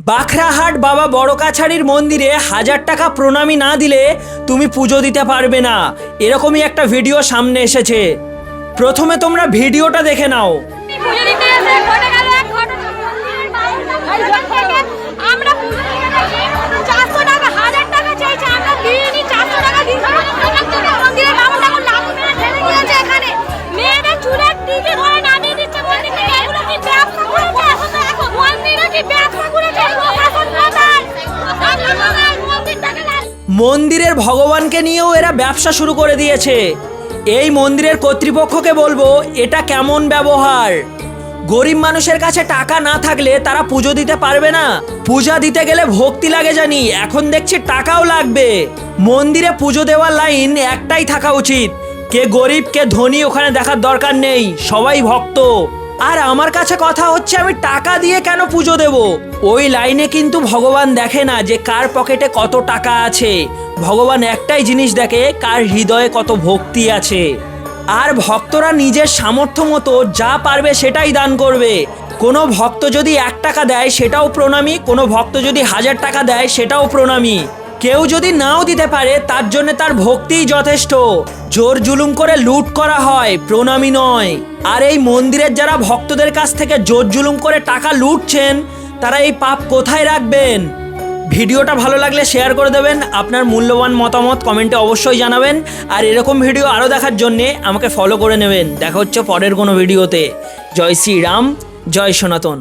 বাখরাহাট বাবা বড় কাছারির মন্দিরে 1000 টাকা প্রণামী না দিলে তুমি পুজো দিতে পারবে না, এরকমই একটা ভিডিও সামনে এসেছে। প্রথমে তোমরা ভিডিওটা দেখে নাও। মন্দিরের ভগবানকে নিয়েও এরা ব্যবসা শুরু করে দিয়েছে। এই মন্দিরের কর্তৃপক্ষকে বলবো এটা কেমন ব্যবহার। গরিব মানুষের কাছে টাকা না থাকলে তারা পুজো দিতে পারবে না? পূজা দিতে গেলে ভক্তি লাগে জানি, এখন দেখছি টাকাও লাগবে। মন্দিরে পুজো দেওয়ার লাইন একটাই থাকা উচিত, কে গরিব কে ধনী ওখানে দেখার দরকার নেই, সবাই ভক্ত। আর আমার কাছে কথা হচ্ছে আমি টাকা দিয়ে কেন পুজো দেব? ওই লাইনে কিন্তু ভগবান দেখে না যে কার পকেটে কত টাকা আছে, ভগবান একটাই জিনিস দেখে কার হৃদয়ে কত ভক্তি আছে। আর ভক্তরা নিজের সামর্থ্য মতো যা পারবে সেটাই দান করবে। কোনো ভক্ত যদি 1 টাকা দেয় সেটাও প্রণামী, কোনো ভক্ত যদি 1000 টাকা দেয় সেটাও প্রণামী। কেউ যদি নাও দিতে পারে তার জন্য তার ভক্তিই যথেষ্ট। জোর জুলুম করে লুট করা হয়, প্রণামী নয়। আর এই মন্দিরের যারা ভক্তদের কাছ থেকে জোর জুলুম করে টাকা লুটছেন তারা এই পাপ কোথায় রাখবেন? ভিডিওটা ভালো লাগলে শেয়ার করে দেবেন, আপনার মূল্যবান মতামত কমেন্টে অবশ্যই জানাবেন। আর এরকম ভিডিও আরও দেখার জন্যে আমাকে ফলো করে নেবেন। দেখা হচ্ছে পরের কোনো ভিডিওতে। জয় শ্রীরাম, জয় সনাতন।